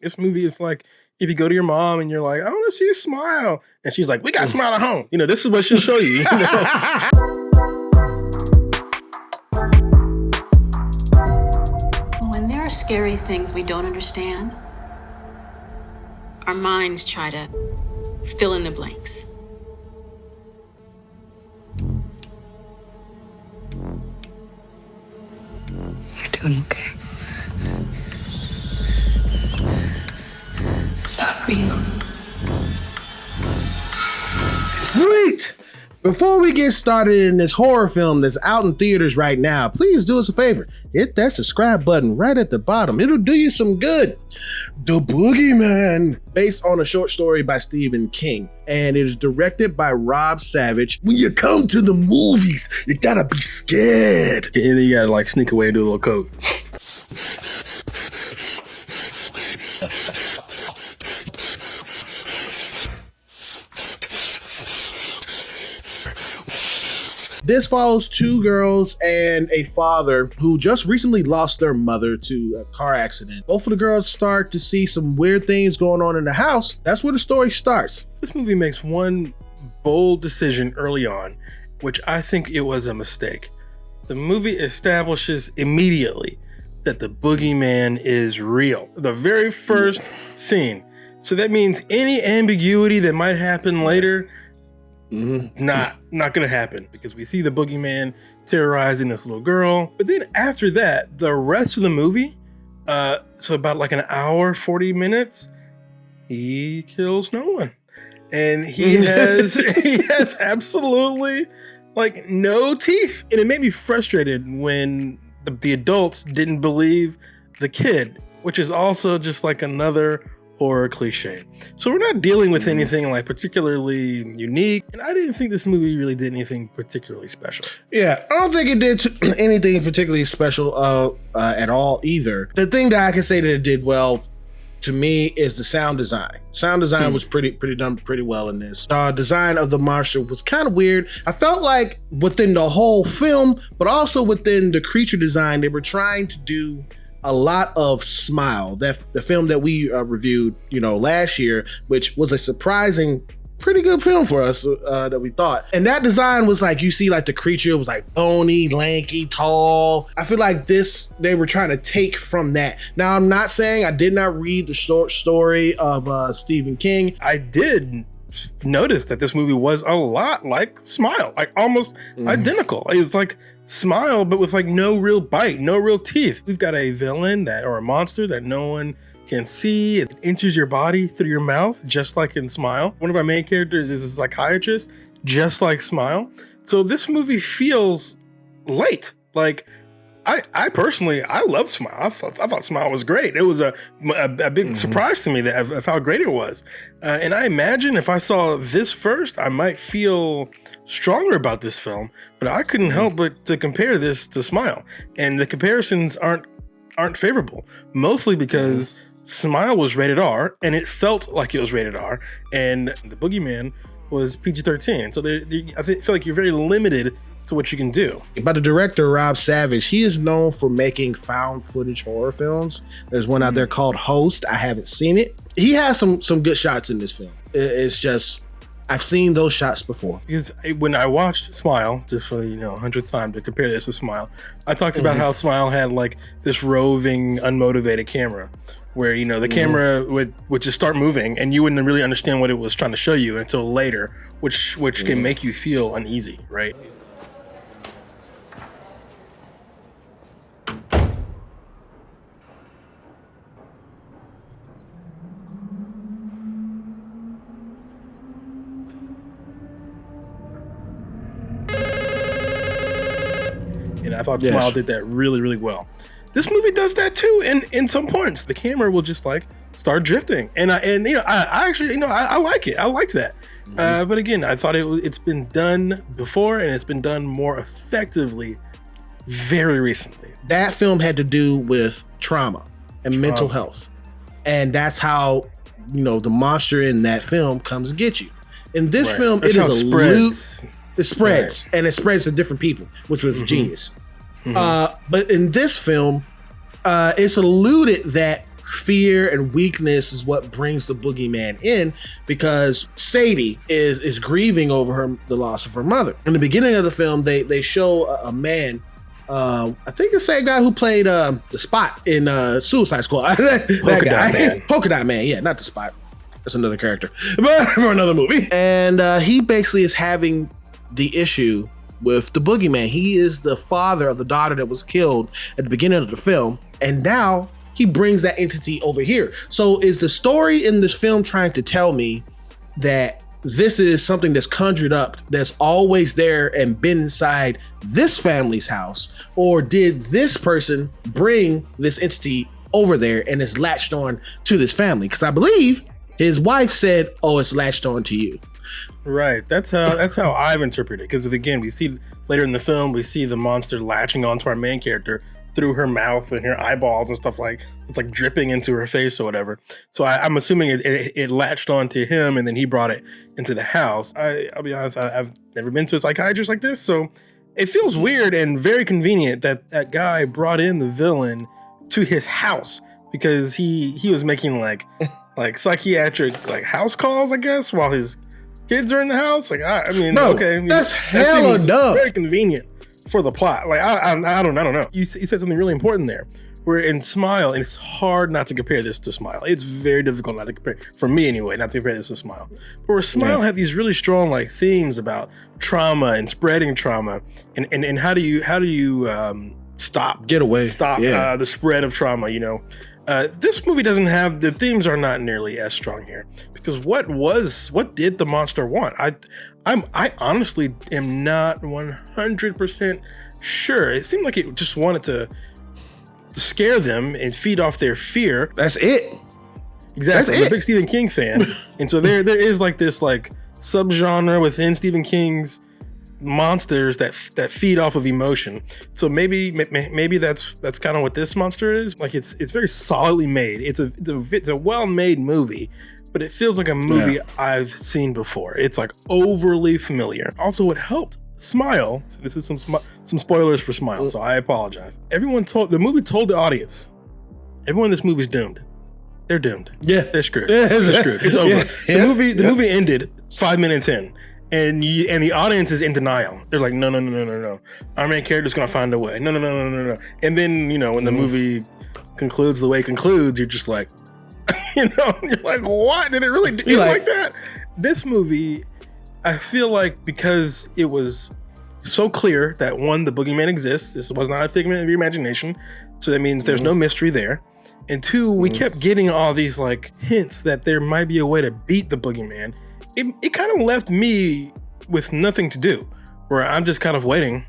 This movie is like, if you go to your mom and you're like, I want to see a smile. And she's like, we got Smile at home. You know, this is what she'll show you. You know? When there are scary things we don't understand, our minds try to fill in the blanks. You're doing okay. It's not real. Sweet! Before we get started in this horror film that's out in theaters right now, please do us a favor. Hit that subscribe button right at the bottom. It'll do you some good. The Boogeyman, based on a short story by Stephen King, and it is directed by Rob Savage. When you come to the movies, you gotta be scared. And then you gotta like sneak away and do a little coke. This follows two girls and a father who just recently lost their mother to a car accident. Both of the girls start to see some weird things going on in the house. That's where the story starts. This movie makes one bold decision early on, which I think it was a mistake. The movie establishes immediately that the Boogeyman is real. The very first scene. So that means any ambiguity that might happen later, not gonna happen, because we see the Boogeyman terrorizing this little girl. But then after that, the rest of the movie, so about like an hour, 40 minutes, he kills no one. And he has he has absolutely like no teeth. And it made me frustrated when the adults didn't believe the kid, which is also just like another horror cliche. So we're not dealing with anything like particularly unique, and I didn't think this movie really did anything particularly special. Yeah, I don't think it did anything particularly special at all either. The thing that I can say that it did well to me is the sound design. Sound design was pretty done pretty well in this. Design of the monster was kind of weird. I felt like within the whole film, but also within the creature design, they were trying to do a lot of Smile, the film that we reviewed, last year, which was a surprising, pretty good film for us that we thought. And that design was like, you see like the creature was like bony, lanky, tall. I feel like they were trying to take from that. Now, I'm not saying I did not read the short story of Stephen King. I did notice that this movie was a lot like Smile, like almost identical. It's like Smile, but with like no real bite, no real teeth. We've got a villain or a monster that no one can see. It enters your body through your mouth, just like in Smile. One of our main characters is a psychiatrist, just like Smile. So this movie feels late. Like I personally, I loved Smile. I thought Smile was great. It was a big surprise to me of how great it was. And I imagine if I saw this first, I might feel stronger about this film, but I couldn't help but to compare this to Smile. And the comparisons aren't favorable, mostly because Smile was rated R and it felt like it was rated R, and the Boogeyman was PG-13. So I feel like you're very limited to what you can do. But the director, Rob Savage, he is known for making found footage horror films. There's one out there called Host. I haven't seen it. He has some good shots in this film. It's just, I've seen those shots before. Because when I watched Smile, just for 100th time to compare this to Smile, I talked about how Smile had like this roving, unmotivated camera, where the camera would just start moving and you wouldn't really understand what it was trying to show you until later, which can make you feel uneasy, right? And I thought Smile did that really, really well. This movie does that too. In some points, the camera will just like start drifting, and I actually I like it. I liked that. But again, I thought it's been done before, and it's been done more effectively very recently. That film had to do with trauma and mental health, and that's how the monster in that film comes to get you. In this film, it is it spreads, and it spreads to different people, which was genius. But in this film, it's alluded that fear and weakness is what brings the boogeyman in, because Sadie is grieving over the loss of her mother. In the beginning of the film, they show a man, I think the same guy who played the Spot in Suicide Squad. That guy. Man. Polka Dot Man, yeah, not the Spot. That's another character, but for another movie. And he basically is having the issue with the boogeyman. He is the father of the daughter that was killed at the beginning of the film, and now he brings that entity over here. So is the story in this film trying to tell me that this is something that's conjured up, that's always there and been inside this family's house? Or did this person bring this entity over there and is latched on to this family? Because I believe his wife said, oh, it's latched on to you. Right. That's how I've interpreted it. Because again, we see later in the film, we see the monster latching onto our main character through her mouth and her eyeballs and stuff, like it's like dripping into her face or whatever. So I'm assuming it latched onto him and then he brought it into the house. I'll be honest, I've never been to a psychiatrist like this, so it feels weird and very convenient that that guy brought in the villain to his house, because he was making like psychiatric like house calls, I guess, while his kids are in the house. Like I mean, no, okay, I mean, that's hella dumb. Very convenient for the plot. Like I don't know. You said something really important there. We're in Smile, and it's hard not to compare this to Smile. It's very difficult not to compare, for me anyway, not to compare this to Smile. But where Smile had these really strong like themes about trauma and spreading trauma, and how do you stop the spread of trauma, you know. This movie doesn't have, the themes are not nearly as strong here, because what did the monster want? I honestly am not 100% sure. It seemed like it just wanted to scare them and feed off their fear. That's it. Exactly. I'm a big Stephen King fan, and so there is like this like subgenre within Stephen King's monsters that feed off of emotion. So maybe that's kind of what this monster is. Like it's very solidly made. It's a well-made movie, but it feels like a movie I've seen before. It's like overly familiar. Also, what helped Smile, this is some spoilers for Smile, so I apologize. The movie told the audience, everyone in this movie is doomed. They're doomed. Yeah, they're screwed. They're screwed. It's over. The movie ended 5 minutes in. And the audience is in denial. They're like, no. Our main character's gonna find a way. No. And then, you know, when the movie concludes the way it concludes, you're just like, you know, you're like, what? Did it really do like that? This movie, I feel like, because it was so clear that one, the boogeyman exists. This was not a figment of your imagination. So that means there's no mystery there. And two, we kept getting all these like hints that there might be a way to beat the boogeyman. It kind of left me with nothing to do, where I'm just kind of waiting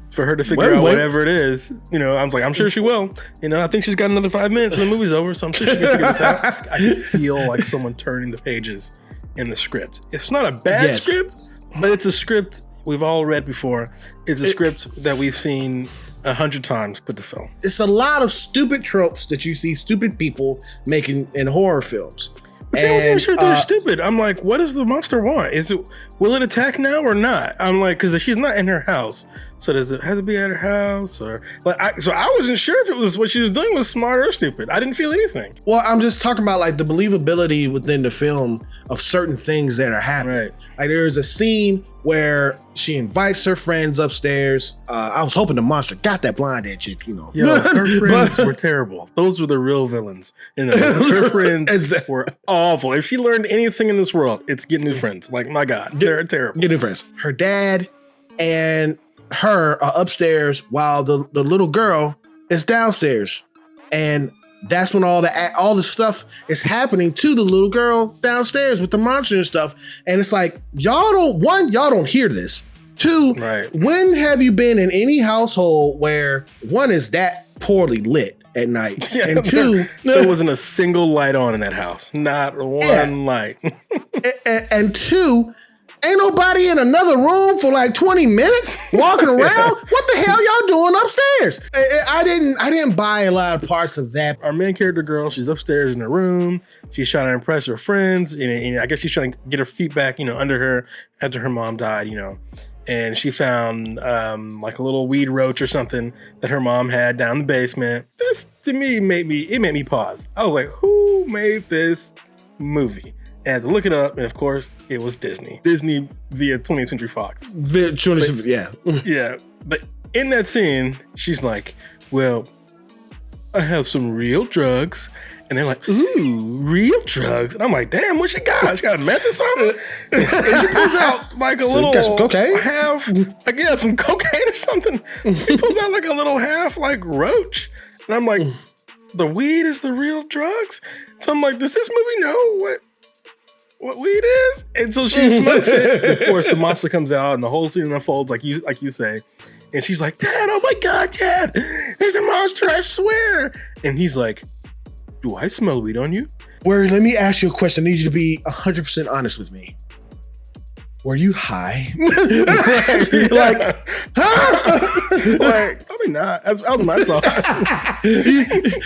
for her to figure out whatever it is. You know, I was like, I'm sure she will. You know, I think she's got another 5 minutes when the movie's over, so I'm sure she can figure this out. I can feel like someone turning the pages in the script. It's not a bad script, but it's a script we've all read before. It's a script that we've seen 100 times put to film. It's a lot of stupid tropes that you see stupid people making in horror films. But I wasn't even sure if they're stupid. I'm like, what does the monster want? Will it attack now or not? I'm like, because she's not in her house. So does it have to be at her house, or like? So I wasn't sure if it was what she was doing was smart or stupid. I didn't feel anything. Well, I'm just talking about like the believability within the film of certain things that are happening. Right. Like there's a scene where she invites her friends upstairs. I was hoping the monster got that blonde-haired chick, you know. Yo, her friends were terrible. Those were the real villains. Her friends were awful. If she learned anything in this world, it's get new friends. Like, my God, they're terrible. Get new friends. Her dad and her are upstairs while the little girl is downstairs. And that's when all this stuff is happening to the little girl downstairs with the monster and stuff. And it's like, y'all don't hear this. Two, when have you been in any household where one is that poorly lit at night? And two, there wasn't a single light on in that house. Not one light. and two, ain't nobody in another room for like 20 minutes walking around. What the hell y'all doing upstairs? I didn't buy a lot of parts of that. Our main character girl, she's upstairs in her room. She's trying to impress her friends. And I guess she's trying to get her feet back, you know, under her after her mom died, you know. and she found like a little weed roach or something that her mom had down the basement. This to me made me pause. I was like, who made this movie? And I had to look it up, and of course, it was Disney via 20th Century Fox. Yeah. Yeah, but in that scene, she's like, well, I have some real drugs. And they're like, ooh, real drugs. And I'm like, damn, what she got? She got meth or something? And she pulls out like a little got some cocaine? half, like, yeah, some cocaine or something. She pulls out like a little half, like, roach. And I'm like, the weed is the real drugs? So I'm like, does this movie know what weed is? And so she smokes it. And of course, the monster comes out and the whole scene unfolds like you say. And she's like, Dad, oh my God, Dad, there's a monster, I swear. And he's like, do I smell weed on you? Let me ask you a question. I need you to be 100% honest with me. Were you high? Like, huh? Like, probably not. That was my thought.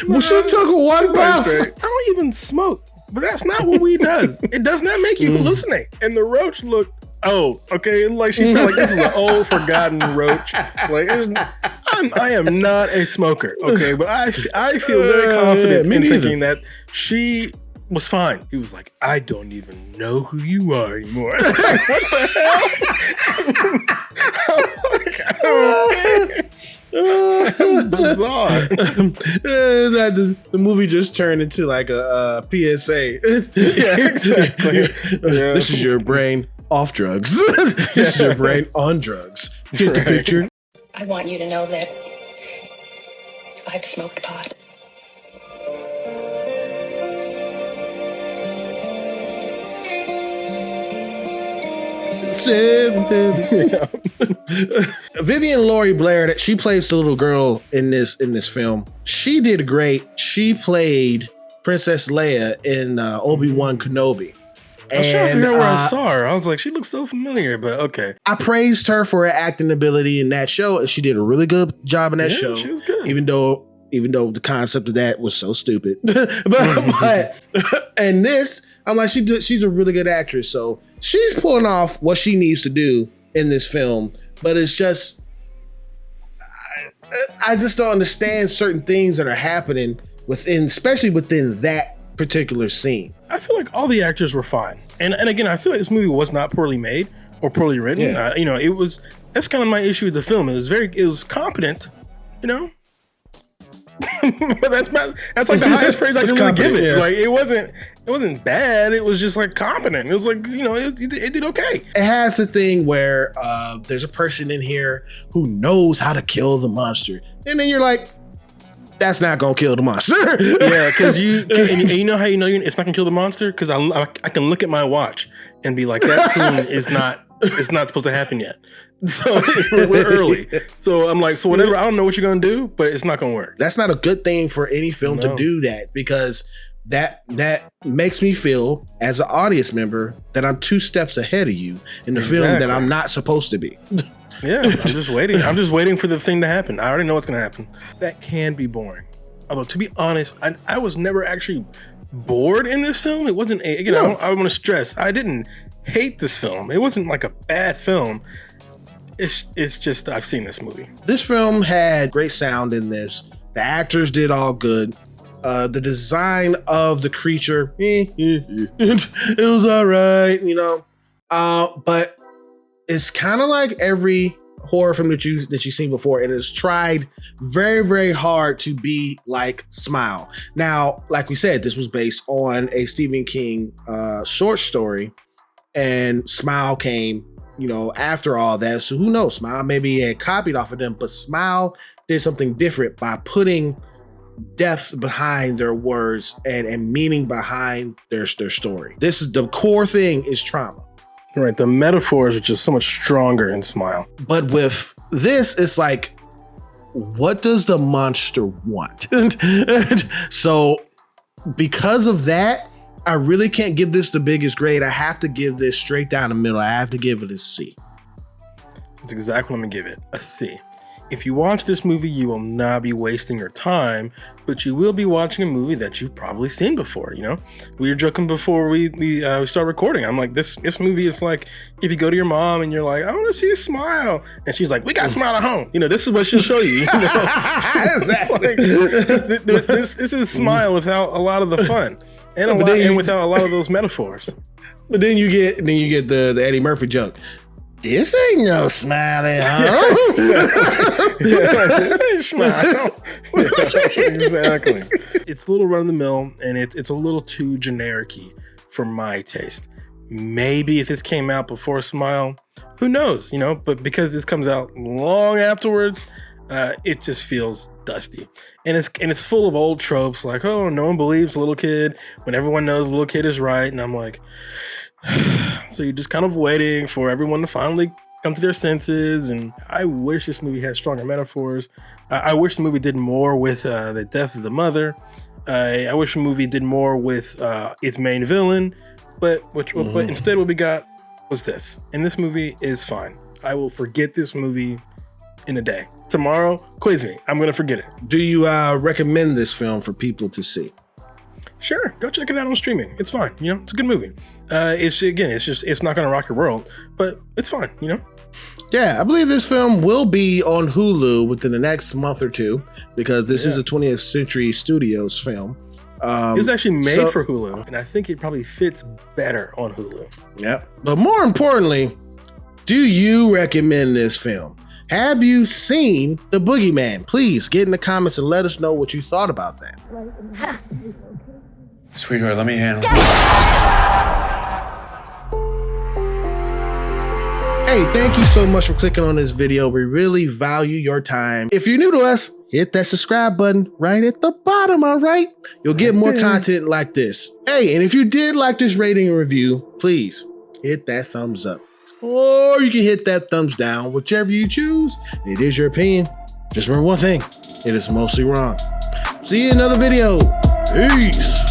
Well, she took one puff. I don't even smoke, but that's not what weed does. It does not make you hallucinate. And the roach looked old, okay? Like she felt like this was an old, forgotten roach. Like I am not a smoker, okay? But I feel very confident in thinking that she was fine. He was like, I don't even know who you are anymore. What the hell? Bizarre. The movie just turned into like a PSA. Yeah, exactly. Yeah. This is your brain off drugs. This is your brain on drugs. Get the picture. I want you to know that I've smoked pot. Vivian Laurie Blair, that she plays the little girl in this film. She did great. She played Princess Leia in Obi-Wan Kenobi. I was trying to figure out where I saw her. I was like, she looks so familiar, but okay. I praised her for her acting ability in that show, and she did a really good job in that show. She was good. Even though the concept of that was so stupid. but and this, I'm like, she's a really good actress. So she's pulling off what she needs to do in this film. But it's just, I just don't understand certain things that are happening especially within that particular scene. I feel like all the actors were fine. And again, I feel like this movie was not poorly made or poorly written. Yeah. That's kind of my issue with the film. It was competent, but that's like the highest praise I can really give it. Yeah. Like it wasn't bad. It was just like competent. It was like, it did okay. It has the thing where there's a person in here who knows how to kill the monster. And then you're like, that's not gonna kill the monster. Yeah, because you know how you know it's not gonna kill the monster? Because I can look at my watch and be like, that scene is not supposed to happen yet. So we're early. So I'm like, so whatever, I don't know what you're gonna do, but it's not gonna work. That's not a good thing for any film to do that, because that makes me feel as an audience member that I'm 2 steps ahead of you in the film that I'm not supposed to be. Yeah, I'm just waiting. I'm just waiting for the thing to happen. I already know what's going to happen. That can be boring. Although, to be honest, I was never actually bored in this film. It wasn't, I want to stress, I didn't hate this film. It wasn't like a bad film. It's just, I've seen this movie. This film had great sound in this. The actors did all good. The design of the creature, it was all right, but it's kind of like every horror film that you've seen before. It has tried very, very hard to be like Smile. Now, like we said, this was based on a Stephen King short story, and Smile came, after all that. So who knows? Smile maybe had copied off of them, but Smile did something different by putting depth behind their words and meaning behind their story. This is the core thing, is trauma. Right, the metaphors are just so much stronger in Smile. But with this, it's like, what does the monster want? So because of that, I really can't give this the biggest grade. I have to give this straight down the middle. I have to give it a C. That's exactly what I'm gonna give it, a C. If you watch this movie, you will not be wasting your time, but you will be watching a movie that you've probably seen before. You know, we were joking before we start recording. I'm like, this movie is like if you go to your mom and you're like, I want to see a Smile, and she's like, we got Smile at home. You know, this is what she'll show you. You know? Exactly. This is Smile without a lot of the fun and without a lot of those metaphors. But then you get the Eddie Murphy joke. This ain't no Smile at home. This ain't Smile. Yeah, exactly. It's a little run of the mill, and it's a little too generic-y for my taste. Maybe if this came out before Smile, who knows? You know, but because this comes out long afterwards, it just feels dusty, and it's full of old tropes like, oh, no one believes a little kid when everyone knows the little kid is right, and I'm like. So you're just kind of waiting for everyone to finally come to their senses. And I wish this movie had stronger metaphors. I wish the movie did more with the death of the mother. I wish the movie did more with its main villain. But instead what we got was this. And this movie is fine. I will forget this movie in a day. Tomorrow, quiz me. I'm going to forget it. Do you recommend this film for people to see? Sure, go check it out on streaming. It's fine, you know. It's a good movie. It's not gonna rock your world, but it's fine, you know. Yeah, I believe this film will be on Hulu within the next month or two because this is a 20th Century Studios film. It was actually made for Hulu, and I think it probably fits better on Hulu. Yeah, but more importantly, do you recommend this film? Have you seen The Boogeyman? Please get in the comments and let us know what you thought about that. Sweetheart, let me handle it. Hey, thank you so much for clicking on this video. We really value your time. If you're new to us, hit that subscribe button right at the bottom, all right? You'll get more content like this. Hey, and if you did like this rating and review, please hit that thumbs up. Or you can hit that thumbs down, whichever you choose. It is your opinion. Just remember one thing, it is mostly wrong. See you in another video. Peace.